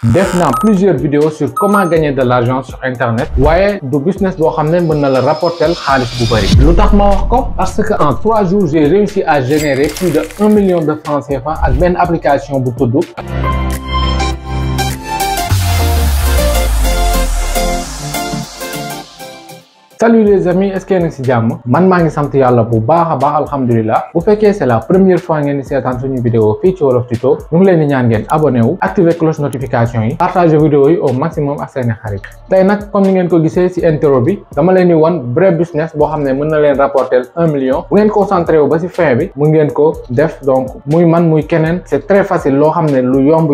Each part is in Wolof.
def naa plusieurs vidéos sur comment gagner de l'argent sur internet waaye du business boo xam ne mën na la rapporter xaalis bu bëri. lu tax ma wax ko parce que en 3 jours j'ai réussi à générer plus de 1 million de francs CFA ak benn application bu tudd Salut les amis, est-ce que yéen a ngi ci jàmm man maa ngi sant yàlla bu baax a baax alhamdulilah. Bu fekkee c'est la première fois ngeen di seetaan suñu vidéo fii ci Wolof Tuto ñu ngi leen di ñaan ngeen abonné wu activer cloche notification yi partager vidéo yi au maximum ak seeni xarit. Tey nag comme ni ngeen ko gisee ci intro bi dama leen di wan vrai business boo xam ne mën na leen rapporter 1 million bu ngeen concentré wu ba ci fin bi mu ngeen ko def donc muy man muy keneen c'est très facile loo xam ne lu yomb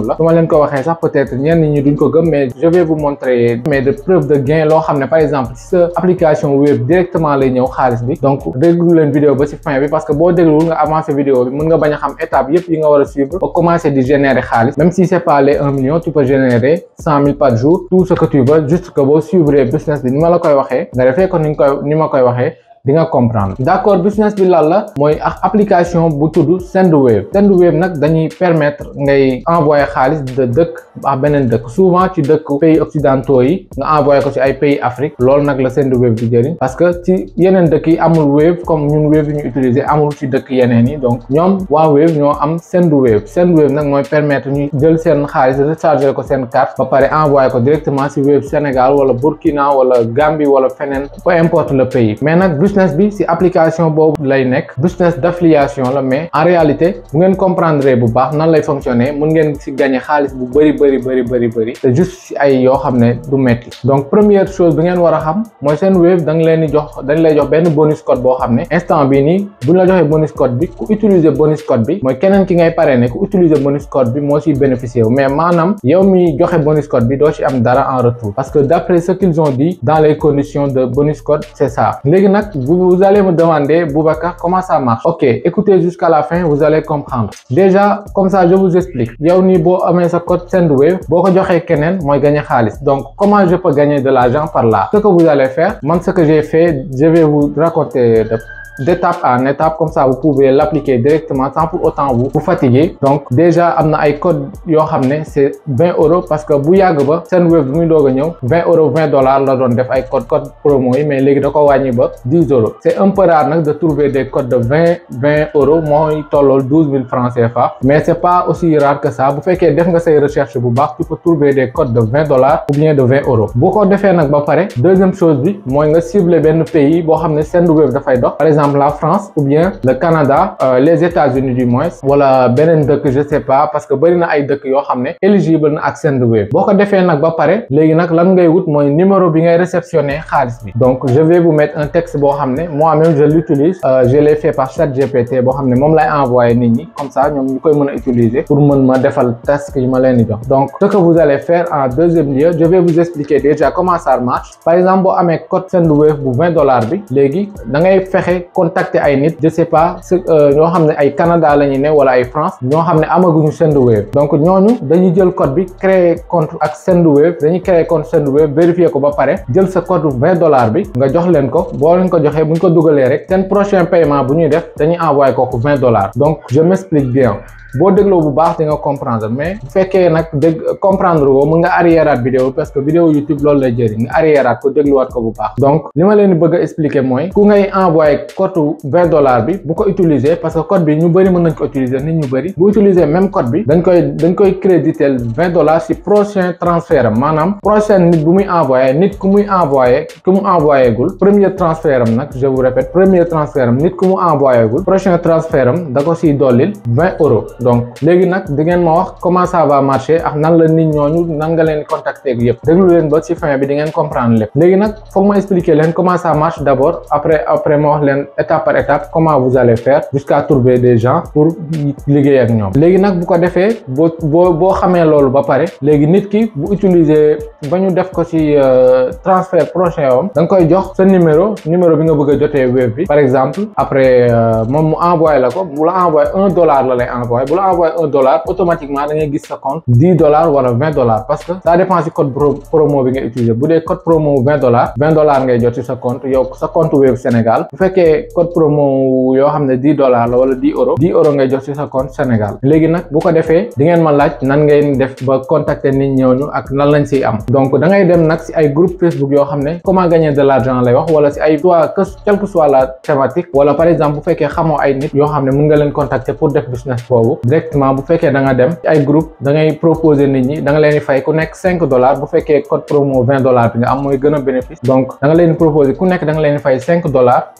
la su ma leen ko waxee sax peut-être ñenn ñi duñ ko gëm mais je vais vous montrer de preuves de gain loo xam ne par exemple application web directement lay ñëw xaalis bi donc déglu leen vidéo ba ci fin bi parce que boo dégluwul nga avancer vidéo bi mën nga bañ a xam étape yëpp yi nga war a suivre ba commencer di générer xaalis même si c'est pas les 1 million tu peux générer 100 000 par jour tout ce que tu veux juste que boo suivre business bi ni ma la koy waxee nga defee ko ni ma koy waxee di nga comprendre d'accord business bi lan la mooy application bu tudd Sendwave nag dañuy permettre ngay envoyer xaalis de dëkk ak beneen dëkk souvent ci dëkk pays occidentaux yi nga envoyer ko ci ay pays Afrique loolu nag la Sendwave di jëriñ parce que ci yeneen dëkk yi amul Wave comme ñun Wave yi ñu utiliser amul ci dëkk yeneen yi donc ñoom waa Wave ñoo am Sendwave nag mooy permettre ñu jël seen xaalis recharger ko seen carte ba pare envoyer ko directement ci Wave Sénégal wala Burkina wala Gambie wala feneen peu importe le pays mais nag business bi ci application boobu lay nekk business d'affiliation la mais en réalité bu ngeen comprendre bu baax nan lay fonctionner mën ngeen ci gagner xaalis bu bëri te juste ci ay yoo xam ne du metti donc première chose bi ngeen war a xam mooy seen Wave dañ lay jox benn bonus code boo xam ne instant bi nii buñ la joxee bonus code bi ku utiliser bonus code bi mooy keneen ki ngay parrainer ku utiliser bonus code bi moo ciy bénéficier wu mais maanaam yow mi joxe bonus code bi doo ci am dara en retour parce que d'après ce qu'ils ont dit dans les conditions de bonus code c'est ça léegi nag vous allez me demander Boubacar comment ça marche. Ok, écoutez jusqu'à la fin, vous allez comprendre. Déjà, comme ça, je vous explique. Yow ni bo amé sa code Sendwave, boko joxé kenen moy gagner xaliss. Donc, comment je peux gagner de l'argent par là? Ce que vous allez faire, moi ce que j'ai fait, je vais vous raconter d'étape en étape comme ça vous pouvez l'appliquer directement sans pour autant vous fatiguer. Donc déjà amna ay code yo xamné c'est 20 € parce que bu yag ba Sendwave bu muy doga ñew 20 € 20 $ la doon def ay code promo yi mais légui da ko wañi ba 10 €. C'est un peu rare nak de trouver des codes de 20 € moy tollol 12 000 francs CFA mais c'est pas aussi rare que ça. Bu féké def nga say recherche bu baax tu peux trouver des codes de 20 $ ou bien de 20 €. Bu ko défé nak ba paré deuxième chose bi moy nga cibler ben pays bo xamné Sendwave da fay dox par exemple la France ou bien le Canada les États-Unis du moins wala beneen dëkk je sais pas parce que bari na ay dëkk yoo xam ne éligible na ak Sendwave boo ko defee nag ba pare léegi nag lan ngay wut mooy numéro bi ngay réceptionner xaalis bi donc je vais vous mettre un texte boo xam ne moi-même je l'utilise je l'ai fait par ChatGPT boo xam ne moom lay envoyer nit ñi comme ça ñoom ñu koy mën a utiliser pour mën ma defal task yi ma leen di jox donc ce que vous allez faire en deuxième lieu je vais vous expliquer déjà comment ça marche par exemple boo amee code Sendwave bu 20 $ bi léegi da ngay fexe contacter ay nit je sais pas ñoo xam ne ay Canada la ñu ne wala ay France ñoo xam ne amaguñu Sendwave donc ñooñu dañuy jël code bi créer compte ak Sendwave dañuy créer compte Sendwave vérifier ko ba pare jël sa code 20 $ bi nga jox leen ko boo leen ko joxee buñ ko dugalee rek seen prochain paiement bu ñuy def dañuy envoyer kooku 20 $. Donc je m'explique bien boo dégloo bu baax di nga comprendre mais bu fekkee nag comprendre ko mën nga arriéraat vidéo parce que vidéo YouTube loolu lay jëriñ nga arriéraat ko dégluwaat ko bu baax donc li ma leen bëgg a expliquer mooy ku ngay envoyer code 20 $ bi bu ko utiliser parce que code bi ñu bëri mën nañ ko utiliser nit ñu bëri bu utiliser même code bi dañ koy créditer 20 $ ci prochain transfert am maanaam prochain nit bu muy envoyer nit ku muy envoyer ku mu envoyé gul premier transfert am nag je vous répète premier transfert am nit ku mu envoyé gul prochain transfert am da ko ciy dollil 20 €. Donc léegi nag di ngeen ma wax comment ça va marcher ak nan la nit ñooñu nan nga leen contacter ak yëpp déglu leen ba ci fin bi di ngeen comprendre lépp léegi nag foog ma expliquer leen comment ça marche d'abord après ma wax leen étape par étape comment vous allez faire jusqu'à trouver des gens pour liggéey ak ñoom léegi nag bu ko defee boo xamee loolu ba pare léegi nit ki bu utiliser ba ñu def ko ci transfert prochain am da nga koy jox sa numéro bi nga bëgg a jotee Wave bi par exemple après moom mu envoyé la ko mu la envoyé 1 $ la lay envoyé bu la envoyé $1 automatiquement da ngay gis sa compte $10 wala $20 parce que ça dépend si code promo bi nga utiliser. Bu dee code promo $20 ngay jot ci sa compte yow sa compte Wave Sénégal. Bu fekkee code promo yoo xam ne $10 la wala €10 ngay jot ci sa compte Sénégal. Léegi nag bu ko defee di ngeen ma laaj nan ngeen def ba contacter nit ñooñu ak nan lañ siy am. Donc da ngay dem nag si ay groupe Facebook yoo xam ne comment gagner de l'argent lay wax wala si ay quelle que soit la thématique wala par exemple bu fekkee xamoo ay nit yoo xam ne mën nga leen contacter pour def business boobu directement. Bu fekkee da nga dem ci ay groupe da ngay proposer nit ñi da nga leen di fay ku nekk $5 bu fekkee code promo $20 bi nga am mooy gën a bénéfice. Donc da nga leen di proposer ku nekk da nga leen di fay $5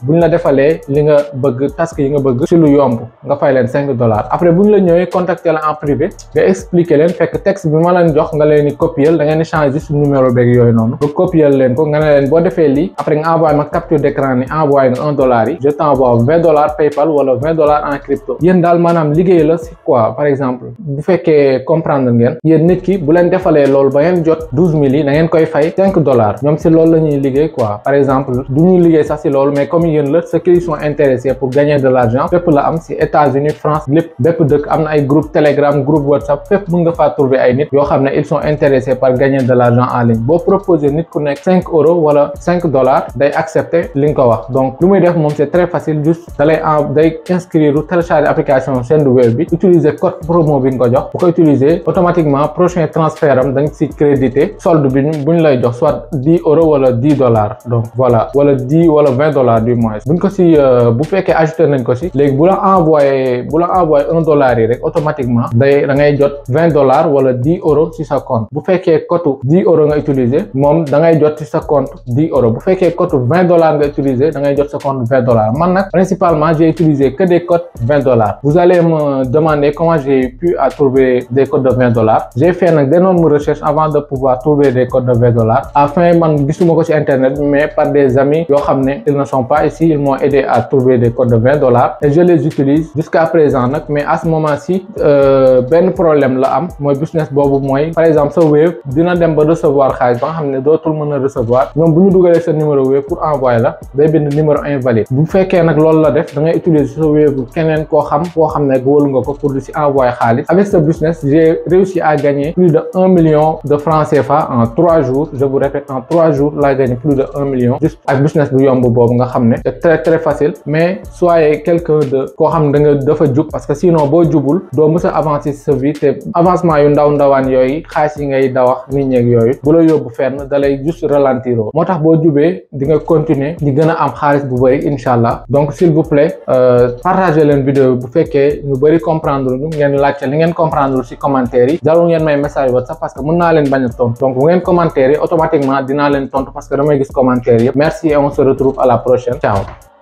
buñ la defalee li nga bëgg task yi nga bëgg ci lu yomb nga fay leen $5. Après buñ la ñëwee contacter la en privé nga expliquer leen fekk texte bi ma leen jox nga leen di copier da ngeen di changer juste numéro beeg yooyu noonu nga copier leen ko nga ne leen boo defee lii après nga envoyé ma capture d'écran ni envoyé nga $1 yi je t'envoie $20 PayPal wala $20 en crypto. Yéen daal maanaam liggéey la si quoi par exemple bu fekkee comprendre ngeen yéen nit ki bu leen defalee loolu ba ngeen jot 12,000 yi da ngeen koy fay $5 ñoom si loolu la ñuy liggéey quoi. Par exemple du ñuy liggéey sax si loolu mais comme yéen la ceux qui sont intéressés pour gagner de l'argent fépp la am si États-Unis France lépp bépp dëkk am na ay groupe Telegram groupe WhatsApp fépp mën nga faa trouver ay nit yoo xam ne ils sont intéressés par gagner de l'argent en ligne. Boo proposer nit ku nekk €5 wala $5 day accepter li nga ko wax. Donc lu muy def moom c'est très facile juste day inscrire télécharger application chaîne web bi utiliser code promo bi nga ko jox bu ko utiliser automatiquement prochain transfert am dañ si crédité solde bi buñ lay jox soit €10 wala $10 donc voilà wala 10 wala $20 du moins buñ ko si bu fekkee ajouté nañ ko si léegi bu la envoyé $1 yi rek automatiquement da ngay jot $20 wala €10 ci sa compte. Bu fekkee code €10 nga utiliser moom da ngay jot ci sa compte €10 bu fekkee code $20 nga utiliser da ngay jot sa compte $20. Man nag principalement j'ai utilisé que des codes $20. Vous allez me demander comment j'ai pu à trouver des codes de $20. J'ai fait d'énormes recherches avant de pouvoir trouver des codes de $20. Enfin man gisuma ko ci internet mais par des amis yoo xam ne ils ne sont pas ici ils m'ont aidé à trouver des codes de $20 et je les utilise jusqu'à présent nag. Mais à ce moment-ci benn problème la am mooy business boobu mooy par exemple sa Wave dina dem ba recevoir xaalis ba nga xam ne dootul mën a recevoir ñoom bu ñu dugalee sa numéro Wave pour envoyer la day bind numéro invalide. Bu fekkee nag loolu la def da ngay utiliser sa Wave keneen koo xam ne wóolu nga ko pour di si envoyer xaalis. Avec ce business j'ai réussi à gagner plus de 1 million de francs CFA en 3 jours. Je vous répète en 3 jours laa gagné plus de 1 million juste ak business bu yomb boobu nga xam ne c'est très très facile mais soyez quelqu'un de koo xam ne dafa jub parce que sinon boo jubul doo mës a avancer sa vie te avancement yu ndawaan yooyu xaalis yi ngay dawax nit ñeeg yooyu bu la yóbbu fenn da lay juste ralentir moo tax boo jubee di nga continuer di gën a am xaalis bu bëri incha allah. Donc s'il vous plaît partagez leen vidéo bu fekkee ñu bëri comprendre ñu ngeen laajte li ngeen comprendre ci commentaire yi jarul ngeen may message WhatsApp parce que mën naa leen bañ a tontu donc bu ngeen commentaire yi automatiquement dinaa leen tontu parce que damay gis commentaire yëpp. Merci et on se retrouve à la prochaine. Ciao.